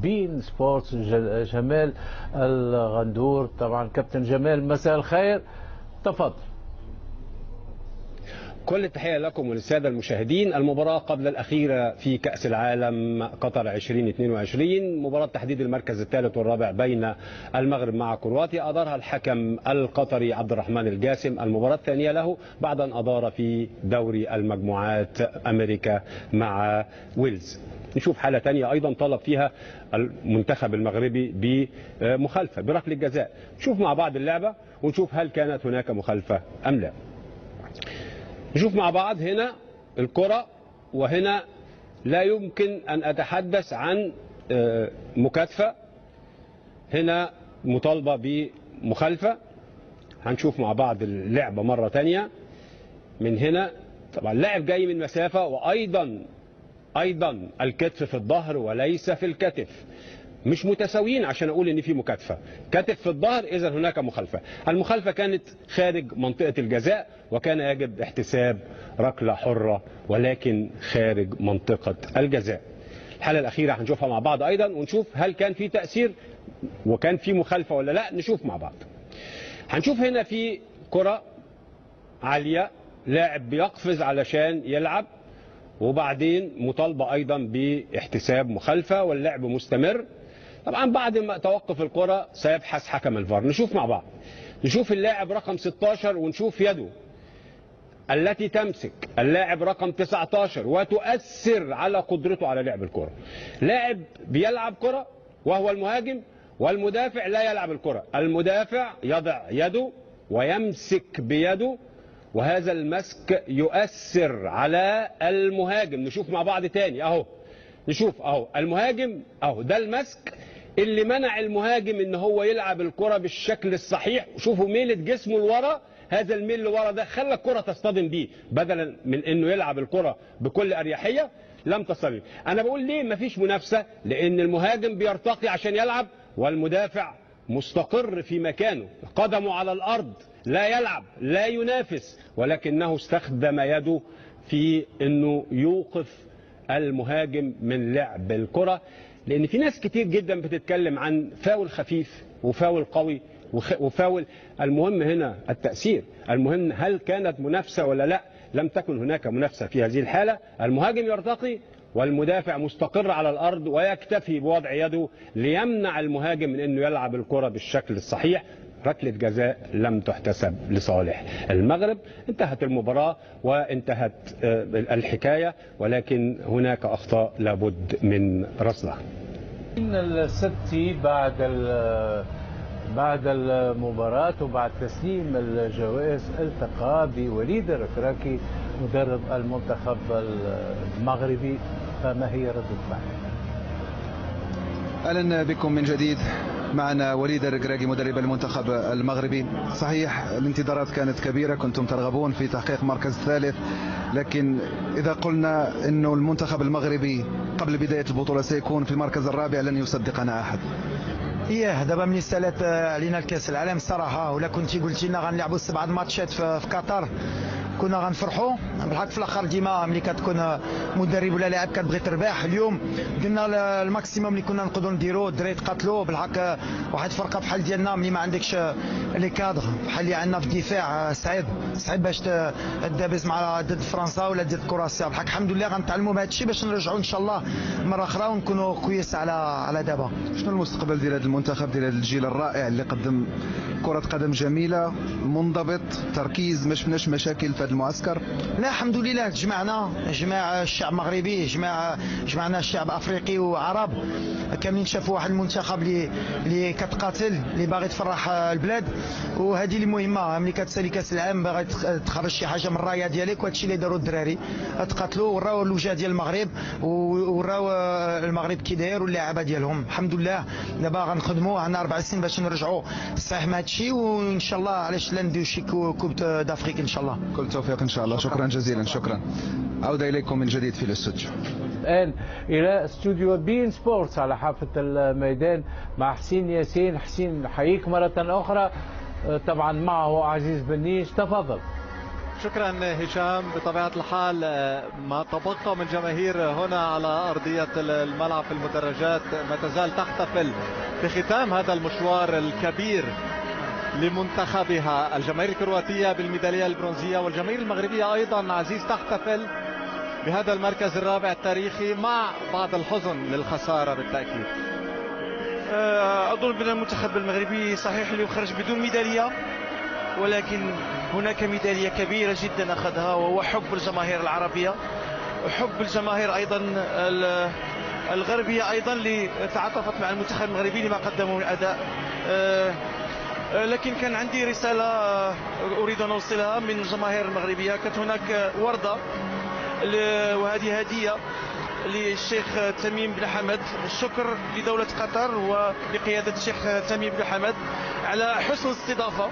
بين سبورتس جمال الغندور. طبعا كابتن جمال مساء الخير، تفضل. كل التحية لكم وللسادة المشاهدين. المباراة قبل الأخيرة في كأس العالم قطر 2022، مباراة تحديد المركز الثالث والرابع بين المغرب مع كرواتيا، أدارها الحكم القطري عبد الرحمن الجاسم، المباراة الثانية له بعد أن أدار في دوري المجموعات أمريكا مع ويلز. نشوف حالة تانية أيضا طلب فيها المنتخب المغربي بمخالفة بركلة الجزاء. نشوف مع بعض اللعبة ونشوف هل كانت هناك مخالفة أم لا. نشوف مع بعض هنا الكرة، وهنا لا يمكن أن أتحدث عن مكاتفة، هنا مطالبة بمخالفة. هنشوف مع بعض اللعبة مرة تانية. من هنا طبعا اللاعب جاي من مسافة، وأيضا الكتف في الظهر وليس في الكتف، مش متساويين عشان أقول إن في مكاتفة. كتف في الظهر، إذا هناك مخالفة. المخالفة كانت خارج منطقة الجزاء، وكان يجب احتساب ركلة حرة، ولكن خارج منطقة الجزاء. الحالة الأخيرة هنشوفها مع بعض أيضا، ونشوف هل كان في تأثير وكان في مخالفة ولا لا. نشوف مع بعض. هنشوف هنا في كرة عالية، لاعب بيقفز علشان يلعب، وبعدين مطالبة أيضا باحتساب مخالفة، واللعب مستمر. طبعا بعد ما توقف الكرة سيبحث حكم الفار. نشوف مع بعض، نشوف اللاعب رقم 16 ونشوف يده التي تمسك اللاعب رقم 19 وتؤثر على قدرته على لعب الكرة. لاعب بيلعب كرة وهو المهاجم، والمدافع لا يلعب الكرة. المدافع يضع يده ويمسك بيده، وهذا المسك يؤثر على المهاجم. نشوف مع بعض تاني اهو، نشوف اهو المهاجم اهو، ده المسك اللي منع المهاجم ان هو يلعب الكرة بالشكل الصحيح. شوفوا ميلة جسمه لورا، هذا الميل لورا ده خلى الكرة تصطدم بيه، بدلا من انه يلعب الكرة بكل اريحية لم تصطدم. انا بقول ليه مفيش منافسة؟ لان المهاجم بيرتقي عشان يلعب، والمدافع مستقر في مكانه، قدمه على الارض، لا يلعب لا ينافس، ولكنه استخدم يده في انه يوقف المهاجم من لعب الكرة. لان في ناس كتير جدا بتتكلم عن فاول خفيف وفاول قوي وفاول. المهم هنا التأثير، المهم هل كانت منافسة ولا لا. لم تكن هناك منافسة في هذه الحالة. المهاجم يرتقي والمدافع مستقر على الأرض، ويكتفي بوضع يده ليمنع المهاجم من أنه يلعب الكرة بالشكل الصحيح. ركلة جزاء لم تحتسب لصالح المغرب. انتهت المباراة وانتهت الحكاية، ولكن هناك أخطاء لابد من رصدها. السبتي بعد المباراة وبعد تسليم الجوائز التقى بوليد الركراكي مدرب المنتخب المغربي، فما هي ردة فعله؟ اهلا بكم من جديد. معنا وليد الركراكي مدرب المنتخب المغربي. صحيح الانتظارات كانت كبيرة، كنتم ترغبون في تحقيق مركز ثالث، لكن إذا قلنا أنه المنتخب المغربي قبل بداية البطولة سيكون في المركز الرابع لن يصدقنا أحد. دابا ملي سالت علينا الكاس العالم الصراحه، ولا كنتي قلتي لنا غنلعبوا 7 ماتشات في قطر كنا غنفرحوا بالحق. في الاخر ديما ملي كتكون مدرب ولا لاعب كتبغي تربح. اليوم قلنا الماكسيموم اللي كنا نقدروا نديروا، الدراري تقاتلوا بالحق. واحد فرقه بحال ديالنا ملي ما عندكش لي كادر بحال اللي عندنا في الدفاع، صعيب باش تدابز مع ضد فرنسا ولا ضد كرواتيا. بالحق الحمد لله غنتعلموا بهذا الشيء باش نرجعوا ان شاء الله مره اخرى ونكونوا كويس على دابا. شنو المستقبل ديال هذا المنتخب، ديال هذا الجيل الرائع اللي قدم كرة قدم جميلة، منضبط، تركيز، ما شفناش مشاكل في هذا المعسكر؟ لا الحمد لله، جمع الشعب المغربي، جمعنا الشعب افريقي وعرب كاملين، شافوا واحد المنتخب اللي كتقاتل، اللي باغي تفرح البلاد. وهذه اللي مهمه ملي كتسالي كاس العالم، باغي تخرج شي حاجه من الرايه ديالك، وهذا الشيء اللي داروا الدراري، تقاتلوا وراو الوجه ديال المغرب وراو المغرب كي داير واللاعبه ديالهم. الحمد لله دابا غنخدموا، عندنا 4 سنين باش نرجعوا صحيح مع هذا الشيء، وان شاء الله علاش لا نديو شي كوب دافريك ان شاء الله. كل التوفيق ان شاء الله. شكرا جزيلا. شكرا. عودة اليكم من جديد في الاستوديو. الان الى استوديو بين سبورتس على حافه الميدان مع حسين ياسين. حسين نحييك مره اخرى، طبعا معه عزيز بنيش، تفضل. شكرا هشام. بطبيعة الحال ما تبقى من جماهير هنا على أرضية الملعب في المدرجات ما تزال تحتفل بختام هذا المشوار الكبير لمنتخبها. الجماهير الكرواتية بالميدالية البرونزية والجماهير المغربية أيضا عزيز تحتفل بهذا المركز الرابع التاريخي مع بعض الحزن للخسارة بالتأكيد. أظن بأن المنتخب المغربي صحيح اللي خرج بدون ميدالية، ولكن هناك ميدالية كبيرة جدا أخذها، وهو حب الجماهير العربية وحب الجماهير أيضا الغربية أيضا اللي تعاطفت مع المنتخب المغربي لما قدمه من أداء. لكن كان عندي رسالة أريد أن أوصلها من الجماهير المغربية. كانت هناك وردة وهذه هدية للشيخ تميم بن حمد. الشكر لدولة قطر وبقيادة الشيخ تميم بن حمد على حسن الاستضافة.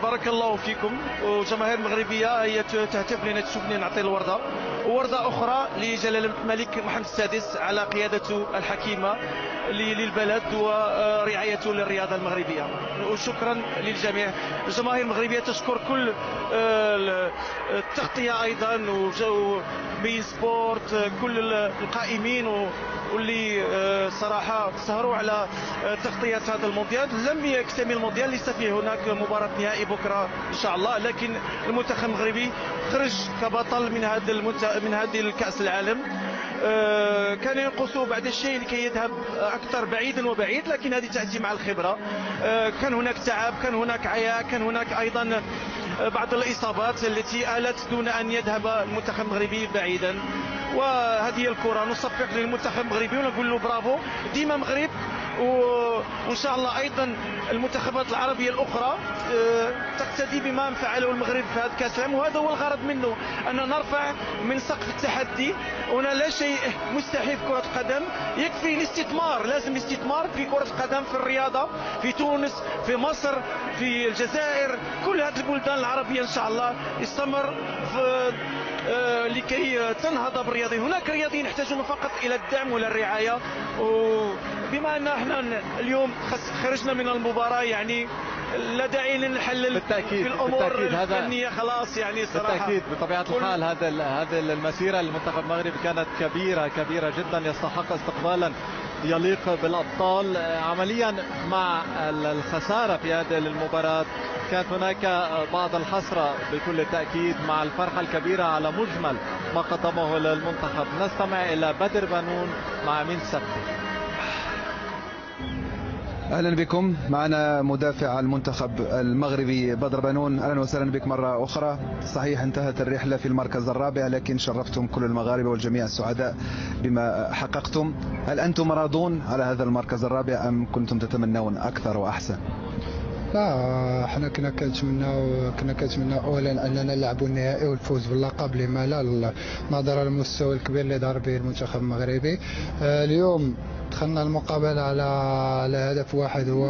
بارك الله فيكم. وجماهير المغربية هي تهتف لنا تشوفني نعطي الوردة. ووردة أخرى لجلالة الملك محمد السادس على قيادته الحكيمة للبلد ورعايته للرياضة المغربية. وشكرا للجميع. الجماهير المغربية تشكر كل التغطية أيضا وبين سبورت كل القائمين واللي صراحة سهروا على تغطية هذا المونديال. لم يكتمل المونديال، لسه فيه هناك مباراة نهائي بكرة إن شاء الله، لكن المنتخب المغربي خرج كبطل من هذه الكأس العالم. كان ينقصه بعض الشيء لكي يذهب أكثر بعيدا وبعيد، لكن هذه تأتي مع الخبرة. كان هناك تعب، كان هناك عياء، كان هناك أيضا بعض الإصابات التي آلت دون أن يذهب المنتخب المغربي بعيدا. وهذه الكرة نصفق للمنتخب المغربي ونقول له برافو. ديما مغرب، وإن شاء الله أيضا المنتخبات العربية الأخرى تقتدي بما فعله المغرب في هذا الكأس العالم. وهذا هو الغرض منه، أن نرفع من سقف التحدي. هنا لا شيء مستحيل في كرة القدم، يكفي الاستثمار. لازم الاستثمار في كرة القدم، في الرياضة، في تونس، في مصر، في الجزائر، كل هذه البلدان العربية إن شاء الله يستمر لكي تنهض بالرياضيين. هناك رياضيين يحتاجون فقط إلى الدعم ولا الرعاية. وبما أن احنا اليوم خرجنا من المباراة، يعني لا داعي لنحلل بالتأكيد في الأمور الفنية خلاص. يعني صراحة بالتأكيد بطبيعة الحال هذه المسيرة للمنتخب المغربي كانت كبيرة جدا، يستحق استقبالا يليق بالأبطال. عمليا مع الخسارة في هذه المباراة كانت هناك بعض الحسرة بكل تأكيد، مع الفرحة الكبيرة على مجمل ما قدمه للمنتخب. نستمع إلى بدر بنون مع أمين سبتي. اهلا بكم. معنا مدافع المنتخب المغربي بدر بنون. اهلا وسهلا بك مره اخرى. صحيح انتهت الرحله في المركز الرابع، لكن شرفتم كل المغاربه والجميع السعداء بما حققتم. هل انتم راضون على هذا المركز الرابع ام كنتم تتمنون اكثر واحسن؟ لا، احنا كنا كنتمناو اولا اننا نلعبوا النهائي والفوز باللقب، لما لا، نظرا للمستوى الكبير اللي ظهر به المنتخب المغربي. اليوم دخلنا المقابله على هدف واحد، هو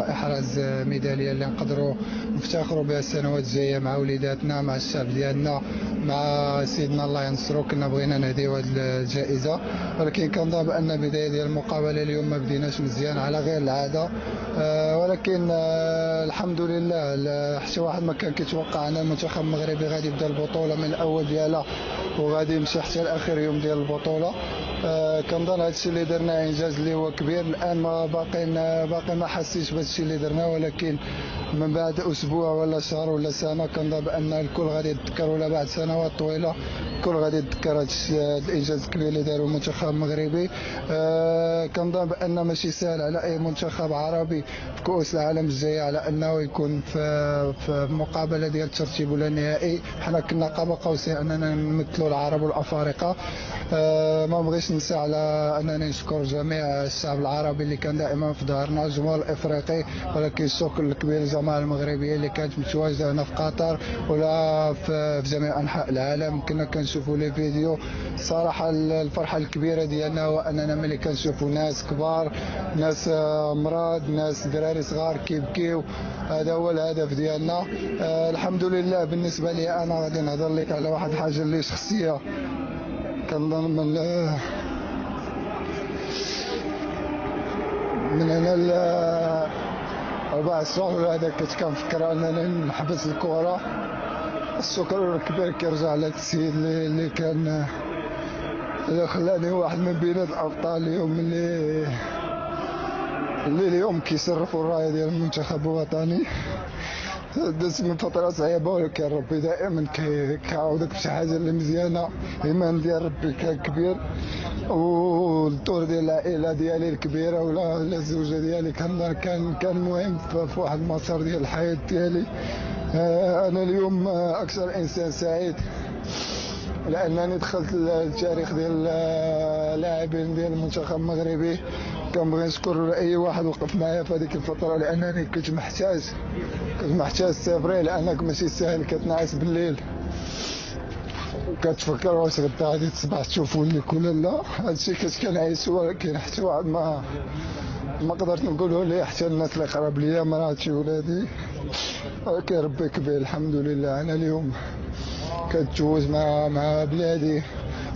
احراز ميداليه اللي نقدروا نفتخروا بها السنوات الجايه مع وليداتنا، مع الشعب ديالنا، مع سيدنا الله ينصرو. كنا بغينا نهديو هذه الجائزه، ولكن كنظن بان بدايه ديال المقابله اليوم ما بديناش مزيان على غير العاده. ولكن الحمد لله حتى واحد ما كان كيتوقع ان المنتخب المغربي غادي يبدا البطوله من الاول ديالها وغادي يمشي حتى لاخر يوم ديال البطوله. كنظن هذا الشيء اللي درنا انجاز اللي هو كبير. الان ما باقي ما حسيتش بهذا الشيء اللي درنا، ولكن من بعد اسبوع ولا شهر ولا سنه كنظن بان الكل غادي يتذكر، ولا بعد سنوات طويله الكل غادي يتذكر هذا الانجاز الكبير اللي داروا المنتخب المغربي. كنظن بان ماشي سهل على اي منتخب عربي في كؤوس العالم الجايه على انه يكون في مقابله ديال الترتيب ولا النهائي. حنا كنا قاب قوسين اننا نمثلوا العرب والافارقه. ما بغيش ننسى على انني نشكر جميع الشعب العربي اللي كان دائما في ظهرنا، الجمهور الافريقي، ولكن الشكر الكبير للجماعه المغربيه اللي كانت متواجده هنا في قطر ولا في جميع انحاء العالم. كنا كنشوفوا لي فيديو، صراحه الفرحه الكبيره ديالنا هو اننا ملي كنشوفوا ناس كبار، ناس مراد، ناس دراري صغار كيبكيو. هذا هو الهدف ديالنا. الحمد لله. بالنسبه لي انا غادي نهضر لك على واحد الحاجه اللي شخصيه. كنظن من هنا 4 شهور هذا كنت كنفكر انني نحبس الكره. الشكر الكبير كيرجع لك السيد اللي كان اللي خلاني واحد من بين الابطال اليوم اللي اليوم كيشرفوا الرايه ديال المنتخب الوطني. دازت من فتره صعيبه ولكن ربي دائما كيعاودك بشي حاجه اللي مزيانه. الايمان ديال ربي كان كبير، والدور ديال العائله ديالي الكبيره ولا الزوجه ديالي كان مهم في واحد المسار ديال الحياه ديالي. انا اليوم اكثر انسان سعيد لانني دخلت التاريخ ديال اللاعبين ديال المنتخب المغربي. كنبغي نشكر اي واحد وقف معايا في هذيك الفتره لانني كنت محتاج سافري، لانك ماشي ساهل كتنعس بالليل وكتفكر واش غدا غادي تصبح تشوفوا لك ولا لا. هادشي كنت كنعيش، ولكن حتى واحد ما قدرت نقوله ليه، حتى الناس اللي قراب ليا مراتي ولادي. ولكن ربي كبير الحمد لله. انا اليوم كنتزوج مع بلادي،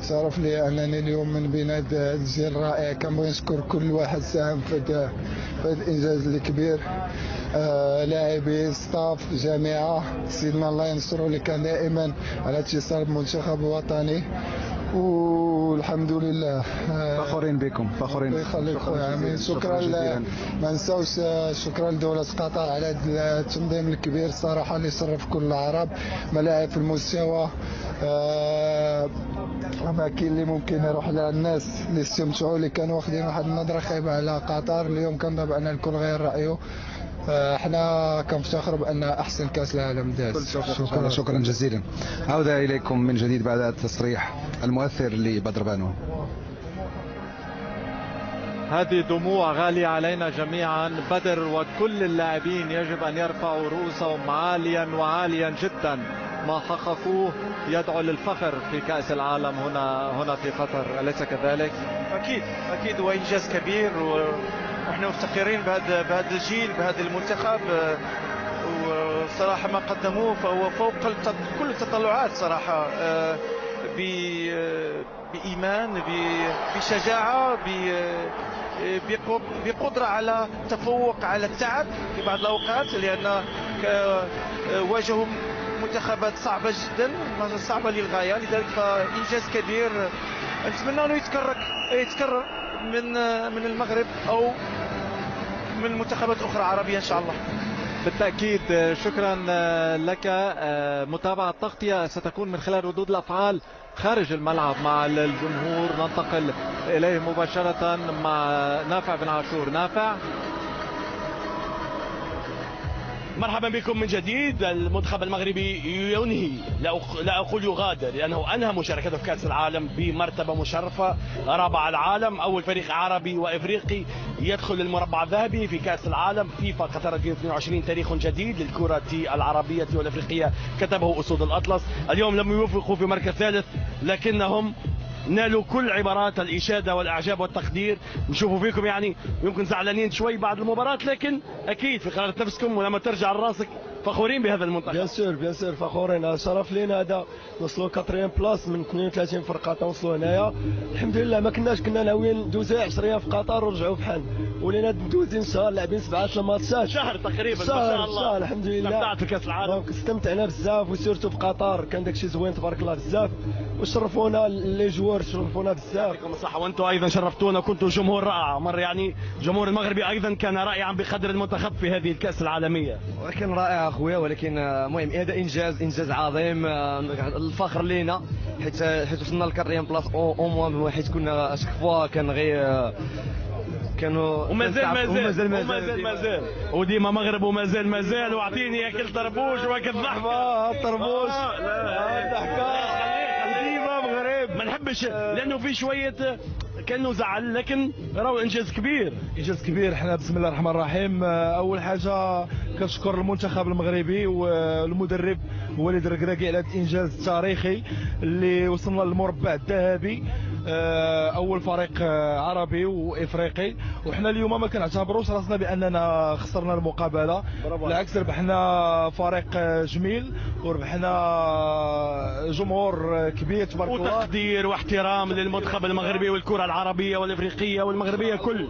صرف لي انني اليوم من بين هذا الجيل الرائع. كنبغي نشكر كل واحد ساهم في هذا الانجاز الكبير، لاعبين، ستاف، جامعه، سيدنا الله ينصرو اللي كان دائما على اتصال بالمنتخب الوطني. والحمد لله فخورين بكم، فخورين. يخليك خويا عمي. شكرا ما نساوش شكرا لدولة قطر على هذا التنظيم الكبير صراحة اللي شرف كل العرب. ملاعب في المستوى، أماكن اللي ممكن يروح لها الناس اللي استمتعوا، اللي كانوا واخدين واحد النظرة خايبة على قطر. اليوم كنظن بأن الكل غير رأيه. احنا كنفتخر بأن أحسن كأس العالم داز. شكرا جزيلا. عودة إليكم من جديد بعد التصريح المؤثر لبدر بانو. هذه دموع غالية علينا جميعا. بدر وكل اللاعبين يجب أن يرفعوا رؤوسهم عاليا وعاليا جدا. ما حققوه يدعو للفخر في كأس العالم هنا في قطر، أليس كذلك؟ أكيد وإنجاز كبير، ونحن مفتخرين بهذا الجيل، بهذا المنتخب. وصراحة ما قدموه فهو فوق كل التطلعات صراحة. بإيمان، بشجاعة، بقدرة على التفوق على التعب في بعض الأوقات، لأن واجهوا منتخبات صعبة جدا، صعبة للغاية. لذلك فإنجاز كبير نتمنى أنه يتكرر من المغرب أو من منتخبات أخرى عربية إن شاء الله. بالتأكيد. شكرا لك. متابعة التغطية ستكون من خلال ردود الأفعال خارج الملعب مع الجمهور. ننتقل إليه مباشرة مع نافع بن عاشور. نافع، مرحبا بكم من جديد. المنتخب المغربي ينهي، لا أقول يغادر، لأنه أنهى مشاركته في كأس العالم بمرتبة مشرفة، رابع العالم، أول فريق عربي وإفريقي يدخل المربع الذهبي في كأس العالم فيفا قطر 2022. تاريخ جديد للكرة العربية والإفريقية كتبه أسود الأطلس. اليوم لم يوفقوا في مركز ثالث، لكنهم نالوا كل عبارات الإشادة والإعجاب والتقدير. نشوفوا فيكم يعني يمكن زعلانين شوي بعد المباراة، لكن أكيد في قرارة نفسكم ولما ترجع لراسك فخورين بهذا المنتخب. بيان سور فخورين. شرف لينا هذا نوصلوا 4 بلاص من 32 فرقه توصلوا هنايا. الحمد لله ما كنا ناويين ندوزو 10 في قطر ورجعوا بحال، ولينا ندوزين شهر، لاعبين 7 ماتشات، شهر تقريبا. ما شاء الله. الحمد لله استمتعت في كاس العالم، استمتعنا بزاف، وسيرتو في قطر كان داكشي زوين تبارك الله بزاف، وشرفونا لي جوار، شرفونا بزاف. يعطيكم الصحه. وانتم ايضا شرفتونا، كنتوا جمهور رائع. مر يعني الجمهور المغربي ايضا كان رائعا بقدر المنتخب في هذه الكاس العالميه. ولكن رائع اخويا، ولكن المهم هذا انجاز عظيم. الفخر لينا حيت وصلنا للكاريام بلاص او موان، حيت كنا اشك فوا كان غير كانوا ومازال وديما مغرب ومازال واعطيني ياكل طربوش واكل ضحكه. الطربوش الضحكه ديما مغرب. ما نحبش لانه في شويه كانه زعل، لكن راهو انجاز كبير. احنا بسم الله الرحمن الرحيم. اول حاجه كنشكر المنتخب المغربي والمدرب وليد الركراكي على هذا الانجاز التاريخي اللي وصلنا للمربع الذهبي، اول فريق عربي وافريقي. وحنا اليوم ما كنعتبروش راسنا باننا خسرنا المقابله، بالعكس ربحنا فريق جميل وربحنا جمهور كبير تبارك الله، وتقدير واحترام للمنتخب المغربي والكره العربيه والافريقيه والمغربيه كل.